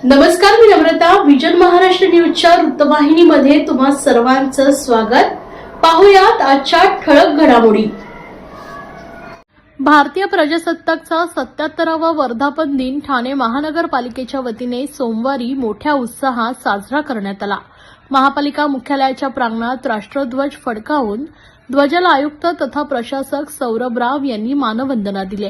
नमस्कार, मी नम्रता. विजन महाराष्ट्र न्यूजच्या वृत्तवाहिनीमध्ये तुम्हा सर्वांचं स्वागत. पाहुयात आजच्या ठळक घडामोडी. भारतीय प्रजासत्ताकचा 77वा वर्धापन दिन ठाणे महानगरपालिकेच्या वतीने सोमवारी मोठ्या उत्साहात साजरा करण्यात आला. महापालिका मुख्यालयाच्या प्रांगणात राष्ट्रध्वज फडकावून ध्वजाला आयुक्त तथा प्रशासक सौरभ राव यांनी मानवंदना दिली.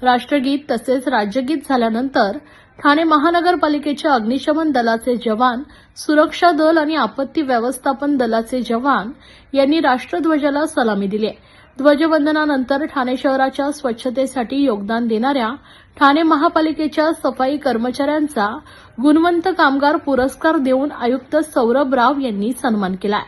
राष्ट्रगीत तसेच राज्यगीत झाल्यानंतर ठाणे महानगरपालिकेच्या अग्निशमन दलाचे जवान, सुरक्षा दल आणि आपत्ती व्यवस्थापन दलाचे जवान यांनी राष्ट्रध्वजाला सलामी दिली. ध्वजवंदनानंतर ठाणे शहराच्या स्वच्छतेसाठी योगदान देणाऱ्या ठाणे महापालिकेच्या सफाई कर्मचाऱ्यांचा गुणवंत कामगार पुरस्कार देऊन आयुक्त सौरभ राव यांनी सन्मान केला.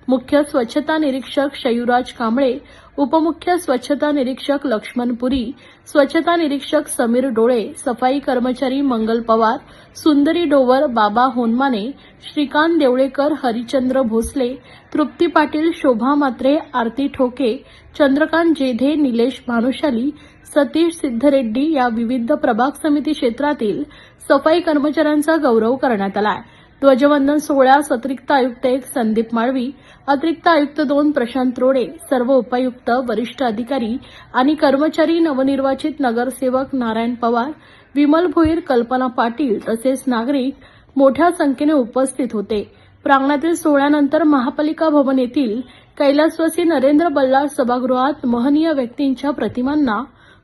मुख्य स्वच्छता निरीक्षक शयुराज कांबळे, उपमुख्य स्वच्छता निरीक्षक लक्ष्मण पुरी, स्वच्छता निरीक्षक समीर डोळे, सफाई कर्मचारी मंगल पवार, सुंदरी डोवर, बाबा होनमाने, श्रीकांत देवळेकर, हरिचंद्र भोसले, तृप्ती पाटील, शोभा मात्रे, आरती ठोके, चंद्रकांत जेधे, निलेश भानुशाली, सतीश सिद्धरेड्डी या विविध प्रभाग समिती क्षेत्रातील सफाई कर्मचाऱ्यांचा गौरव करण्यात आला. ध्वजवंदन सोहळ्यास अतिरिक्त आयुक्त 1 संदीप माळवी, अतिरिक्त आयुक्त 2 प्रशांत रोडे, सर्व उपायुक्त, वरिष्ठ अधिकारी आणि कर्मचारी, नवनिर्वाचित नगरसेवक नारायण पवार, विमल भोईर, कल्पना पाटील तसेच नागरिक मोठ्या संख्येने उपस्थित होते. प्रांगणातील सोहळ्यानंतर महापालिका भवन येथील कैलासवासी नरेंद्र बल्लाळ सभागृहात महनीय व्यक्तींच्या प्रतिमांना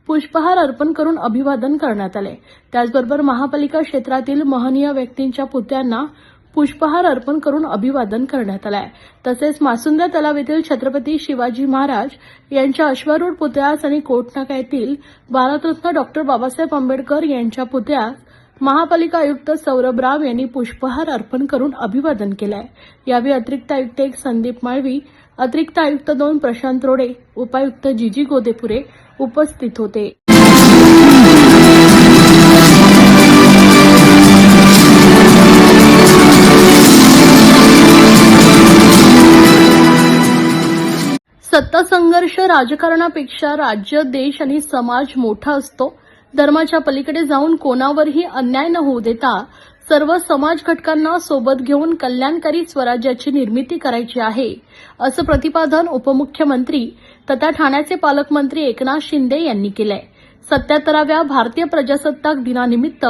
पुष्पहार अर्पण करून अभिवादन करण्यात आले. त्याचबरोबर महापालिका क्षेत्रातील महनीय व्यक्तींच्या पुतळ्यांना पुष्पहार अर्पण करून अभिवादन करण्यात आले. तसेच मासुंदा तलाव येथील छत्रपती शिवाजी महाराज यांच्या अश्वारूढ पुतळ्यास आणि कोटनाका येथील भारतरत्न डॉ. बाबासाहेब आंबेडकर यांच्या पुतळ्यास महापालिका आयुक्त सौरभ राव यांनी पुष्पहार अर्पण करून अभिवादन केले. यावेळी अतिरिक्त आयुक्त 1 संदीप माळवी, अतिरिक्त आयुक्त 2 प्रशांत रोडे, उपायुक्त जीजी गोदेपुरे उपस्थित होते. सत्ता संघर्ष राजकारणापेक्षा राज्य, देश आणि समाज मोठा असतो. धर्माच्या पलीकडे जाऊन कोणावरही अन्याय न होऊ देता सर्व समाज घटकांना सोबत घेऊन कल्याणकारी स्वराज्याची निर्मिती करायची आहे, असं प्रतिपादन उपमुख्यमंत्री तथा ठाण्याचे पालकमंत्री एकनाथ शिंदे यांनी केलंय. 77व्या भारतीय प्रजासत्ताक दिनानिमित्त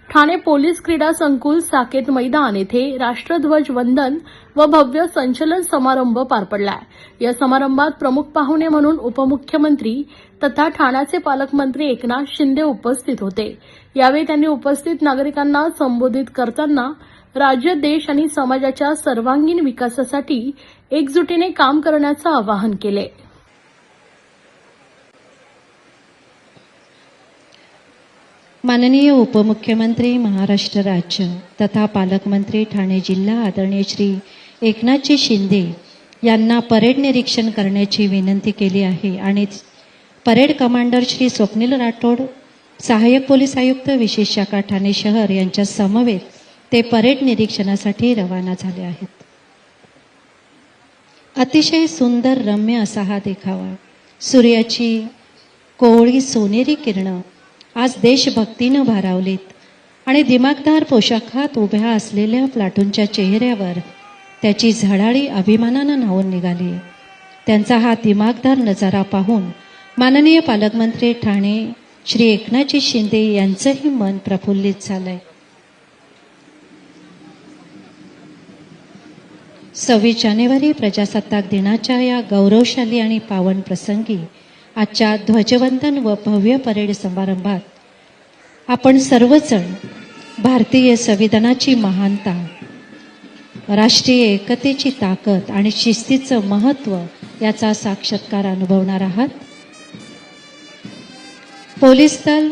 ठाणे पोलीस क्रीडा संकुल, साकेत मैदान येथे राष्ट्रध्वज वंदन व भव्य संचलन समारंभ पार पडलाय. या समारंभात प्रमुख पाहुणे म्हणून उपमुख्यमंत्री तथा ठाण्याचे पालकमंत्री एकनाथ शिंदे उपस्थित होते. यावेळी त्यांनी उपस्थित नागरिकांना संबोधित करताना राज्य, देश आणि समाजाच्या सर्वांगीण विकासासाठी एकजुटीने काम करण्याचं आवाहन केले. माननीय उपमुख्यमंत्री महाराष्ट्र राज्य तथा पालकमंत्री ठाणे जिल्हा आदरणीय श्री एकनाथजी शिंदे यांना परेड निरीक्षण करण्याची विनंती केली आहे आणि परेड कमांडर श्री स्वप्नील राठोड, सहाय्यक पोलीस आयुक्त विशेष शाखा ठाणे शहर यांच्या समवेत ते परेड निरीक्षणासाठी रवाना झाले आहेत. अतिशय सुंदर रम्य असा हा देखावा, सूर्याची कोवळी सोनेरी किरणं आज देशभक्तीनं भारावलीत आणि दिमागदार पोशाखात उभ्या असलेल्या प्लाटूनच्या चेहऱ्यावर त्याची झळाळी अभिमानानं न्हावून निघाली. त्यांचा हा दिमागदार नजारा पाहून माननीय पालकमंत्री ठाणे श्री एकनाथजी शिंदे यांचंही मन प्रफुल्लित झालंय. 26 जानेवारी प्रजासत्ताक दिनाच्या या गौरवशाली आणि पावन प्रसंगी आजच्या ध्वजवंदन व भव्य परेड समारंभात आपण सर्वजण भारतीय संविधानाची महानता, राष्ट्रीय एकतेची ताकद आणि शिस्तीचं महत्त्व याचा साक्षात्कार अनुभवणार आहात. पोलीस दल,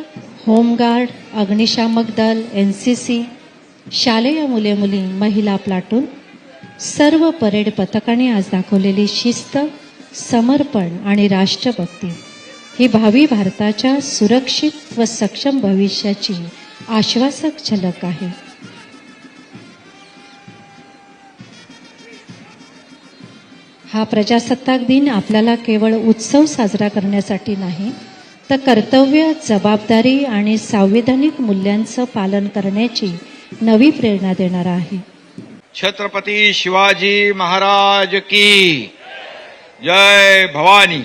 होमगार्ड, अग्निशामक दल, NCC, शालेय मुले-मुली, महिला प्लाटून सर्व परेड पथकाने आज दाखवलेली शिस्त, समर्पण आणि राष्ट्रभक्ती ही भावी भारताच्या सुरक्षित व सक्षम भविष्याची आश्वासक झलक आहे. हा प्रजासत्ताक दिन आपल्याला केवळ उत्सव साजरा करण्यासाठी नाही, तर कर्तव्य, जबाबदारी आणि संवैधानिक मूल्यांचं पालन करण्याची नवी प्रेरणा देणारा आहे. छत्रपती शिवाजी महाराज की जय. भवानी.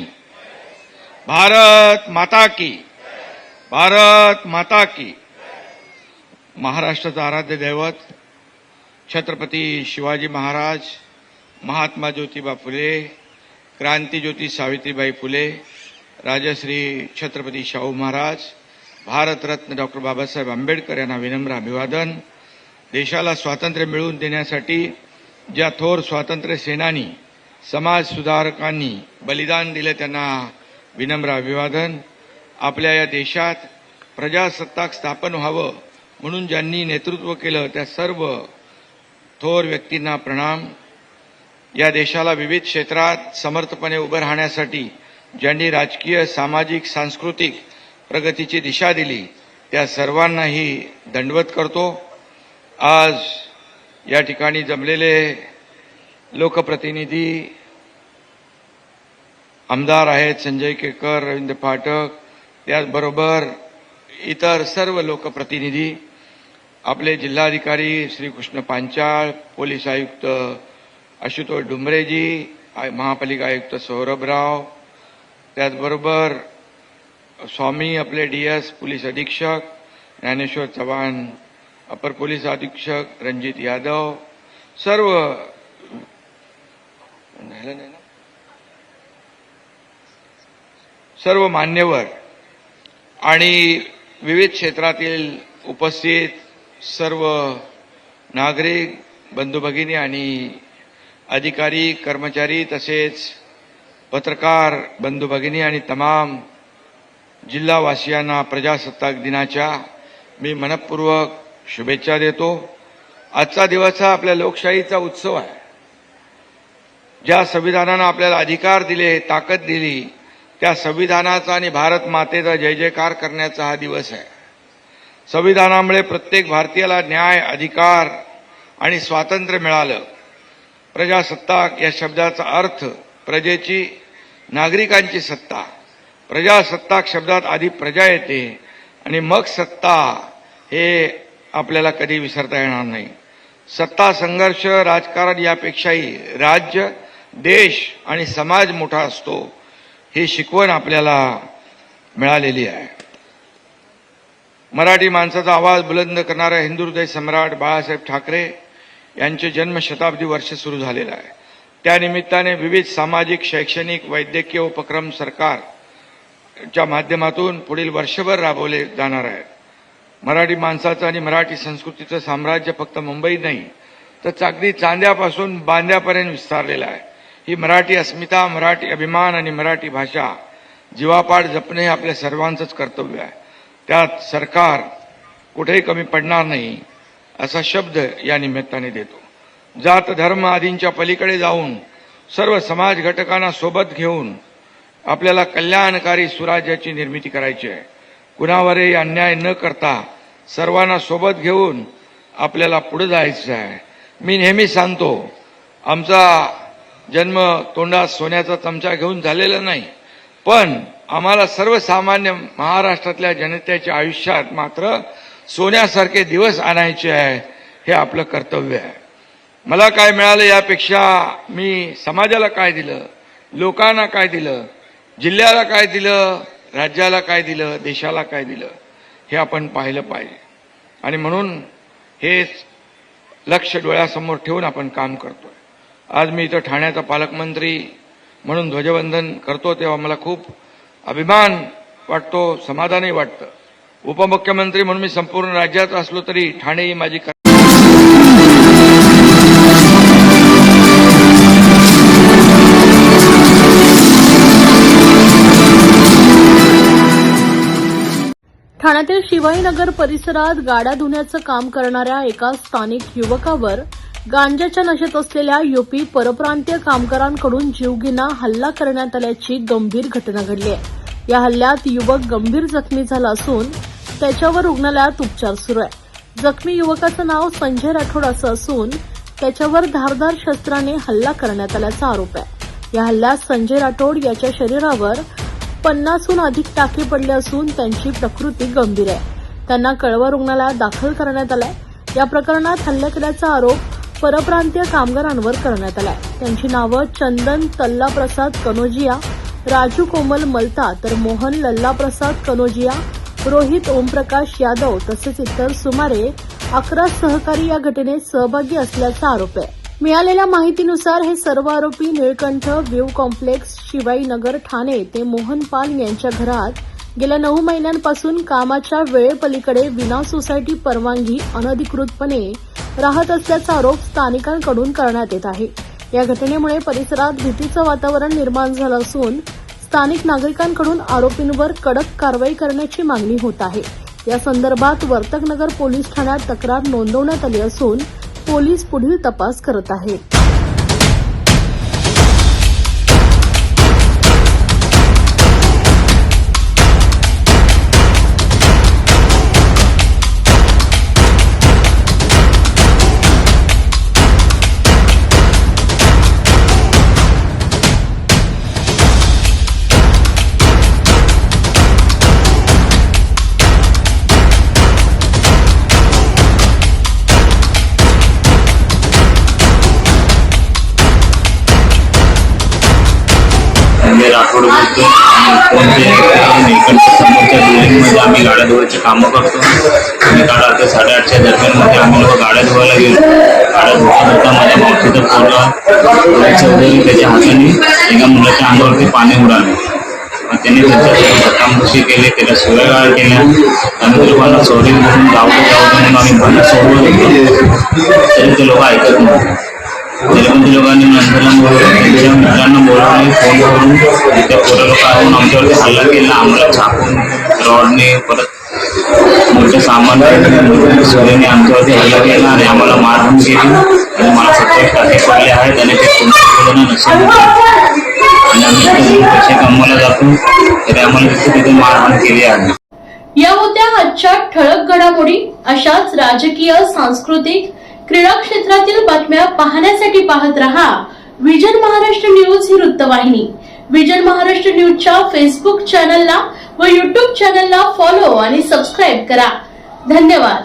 भारत माता की. भारत माता की. महाराष्ट्राचं आराध्य दैवत छत्रपती शिवाजी महाराज, महात्मा ज्योतिबा फुले, क्रांतीज्योती सावित्रीबाई फुले, राजश्री छत्रपती शाहू महाराज, भारतरत्न डॉक्टर बाबासाहेब आंबेडकर यांना विनम्र अभिवादन. देशाला स्वातंत्र्य मिळवून देण्यासाठी ज्या थोर स्वातंत्र्य सेनानी, समाज सुधारकांनी बलिदान दिले त्यांना विनम्र अभिवादन. आपल्या या देशात प्रजासत्ताक स्थापन व्हावं म्हणून ज्यांनी नेतृत्व केलं त्या सर्व थोर व्यक्तींना प्रणाम. या देशाला विविध क्षेत्रात समर्थपणे उभं राहण्यासाठी ज्यांनी राजकीय, सामाजिक, सांस्कृतिक प्रगतीची दिशा दिली त्या सर्वांनाही दंडवत करतो. आज या ठिकाणी जमलेले लोकप्रतिनिधी, आमदार आहेत संजय केळकर, रवींद्र फाटक, त्याचबरोबर इतर सर्व लोकप्रतिनिधी, आपले जिल्हाधिकारी श्रीकृष्ण पांचाळ, पोलीस आयुक्त आशुतोष डुंबरेजी, महापालिका आयुक्त सौरभराव, त्याचबरोबर स्वामी आपले DS पोलीस अधीक्षक, ज्ञानेश्वर चव्हाण अपर पोलीस अधीक्षक, रणजित यादव, सर्व मान्यवर आणि विविध क्षेत्रातील उपस्थित सर्व नागरिक बंधू भगिनी आणि अधिकारी, कर्मचारी, तसेच पत्रकार बंधू भगिनी आणि तमाम जिल्हावासियांना प्रजासत्ताक दिनाच्या मी मनपूर्वक शुभेच्छा देतो. आजचा दिवस हा आपल्या लोकशाहीचा उत्सव आहे. ज्या संविधानानं आपल्याला अधिकार दिले, ताकद दिली, त्या संविधानाचा आणि भारत मातेचा जय जयकार करण्याचा हा दिवस आहे. संविधानामुळे प्रत्येक भारतीयाला न्याय, अधिकार आणि स्वातंत्र्य मिळालं. प्रजासत्ताक या शब्दाचा अर्थ प्रजेची, नागरिकांची सत्ता. प्रजासत्ताक शब्दात आधी प्रजा येते आणि मग सत्ता, हे आपल्याला कधी विसरता येणार नाही. सत्ता संघर्ष, राजकारण यापेक्षाही राज्य, देश आणि समाज मोठा असतो, ही शिकवण आपल्याला मिळालेली आहे. मराठी माणसाचा आवाज बुलंद करणारा हिंदुहृदय सम्राट बाळासाहेब ठाकरे यांचे जन्मशताब्दी वर्ष सुरू झालेलं आहे. त्यानिमित्ताने विविध सामाजिक, शैक्षणिक, वैद्यकीय उपक्रम सरकारच्या माध्यमातून पुढील वर्षभर राबवले जाणार आहेत. मराठी माणसाचं आणि मराठी संस्कृतीचं साम्राज्य फक्त मुंबईत नाही तर अगदी चांद्यापासून बांद्यापर्यंत विस्तारलेलं आहे. ही मराठी अस्मिता, मराठी अभिमान आणि मराठी भाषा जीवापाड जपणे हे आपल्या सर्वांचंच कर्तव्य आहे. त्यात सरकार कुठेही कमी पडणार नाही असा शब्द या निमित्ताने देतो. जात धर्म आदींच्या पलीकडे जाऊन सर्व समाज घटकांना सोबत घेऊन आपल्याला कल्याणकारी सुराज्याची निर्मिती करायची आहे. कुणावरही अन्याय न करता सर्वांना सोबत घेऊन आपल्याला पुढे जायचं आहे. मी नेहमी सांगतो, आमचा जन्म तोंडात सोन्याचा चमचा घेऊन झालेला नाही, पण आम्हाला सर्वसामान्य महाराष्ट्रातल्या जनतेच्या आयुष्यात मात्र सोन्यासारखे दिवस आणायचे आहे, हे आपलं कर्तव्य आहे. मला काय मिळालं यापेक्षा मी समाजाला काय दिलं, लोकांना काय दिलं, जिल्ह्याला काय दिलं, राज्याला काय दिलं, देशाला काय दिलं, हे आपण पाहिलं पाहिजे. आणि म्हणून हे लक्ष डोळ्यासमोर ठेवून आपण काम करतोय. आज मी इथं ठाण्याचा पालकमंत्री म्हणून ध्वजवंदन करतो तेव्हा मला खूप अभिमान वाटतो, समाधानही वाटतं. उपमुख्यमंत्री म्हणून मी संपूर्ण राज्यात असलो तरी ठाणे ही माझी ठाण्यातील शिवाईनगर परिसरात गाड्या धुण्याचं काम करणाऱ्या एका स्थानिक युवकावर गांजाच्या नशेत असलेल्या यूपी परप्रांतीय कामगारांकडून जीवघेणा हल्ला करण्यात आल्याची गंभीर घटना घडली आहे. या हल्ल्यात युवक गंभीर जखमी झाला असून त्याच्यावर रुग्णालयात उपचार सुरू आहे. जखमी युवकाचं नाव संजय राठोड असं असून त्याच्यावर धारदार शस्त्राने हल्ला करण्यात आल्याचा आरोप आहे. या हल्ल्यात संजय राठोड याच्या शरीरावर 50हून अधिक टाके पडले असून त्यांची प्रकृती गंभीर आहे. त्यांना कळवा रुग्णालयात दाखल करण्यात आलंय. या प्रकरणात हल्ला केल्याचा आरोप परप्रांतीय कामगारांवर करण्यात आलाय। त्यांची नावं चंदन तल्लाप्रसाद कनोजिया, राजू कोमल मलता तर मोहन लल्लाप्रसाद कनोजिया, रोहित ओमप्रकाश यादव तसेच इतर सुमारे 11 सहकारी या घटनेत सहभागी असल्याचा आरोप आहे। मिळालेल्या माहितीनुसार हे सर्व आरोपी निळकंठ व्ह्यू कॉम्प्लेक्स शिवाईनगर ठाणे येथे मोहन पाल यांच्या घरात गेल्या 9 महिन्यांपासून कामाच्या वेळेपलीकडे विना सोसायटी परवानगी अनधिकृतपणे राहत असल्याचा आरोप स्थानिकांकडून करण्यात येत आहे। या घटनेमुळे परिसरात भीतीचं वातावरण निर्माण झालं असून स्थानिक नागरिकांकडून आरोपींवर कडक कारवाई करण्याची मागणी होत आहे। या संदर्भात वर्तकनगर पोलीस ठाण्यात तक्रार नोंदवण्यात आली असून पोलीस पुढील तपास करत आहेत। राठोड बोलतो निळकंठ समोरच्या बिल्डिंगमध्ये आम्ही गाड्या धुवायचे कामं करतो आणि काल रात्री 8:30च्या दरम्यानमध्ये आम्ही लोक गाड्या धुवायला गेलो। गाड्या धुता माझ्या मावशीचा पोरगा चौधरी त्याच्या हाताने एका मुलाच्या अंगावरती पाणी उडाले। त्यांनी त्याच्यासोबत धक्कामुक्की केली, त्याला शिवागाळ केल्या आणि लोकांना चोरी म्हणून जाऊ म्हणून आम्ही बंद सोडवत होतो तरी ते लोक ऐकत नव्हते। तरी लोकांनी नंतर त्यांच्या मित्रांना बोलावले, फोन करून त्या पोरं लोक आणून आमच्यावरती हल्ला केला, आम्हाला चाकून रॉडने परत मोठे सामान सोन्याने आमच्यावरती हल्ला केला आणि आम्हाला मारहाण केली आणि मला 27 टाके पडले आहेत आणि ते पूर्ण नशेत आणि आम्ही पैसे कमवायला जातो तरी आम्हाला तिथे मारहाण केली आहे। या होत्या आजच्या ठळक घडामोडी। अशाच राजकीय, सांस्कृतिक, क्रीडा क्षेत्रातील बातम्या पाहण्यासाठी पाहत रहा विजन महाराष्ट्र न्यूज ही वृत्तवाहिनी। विजन महाराष्ट्र न्यूजच्या फेसबुक चॅनलला व युट्यूब चॅनलला फॉलो आणि सबस्क्राईब करा। धन्यवाद।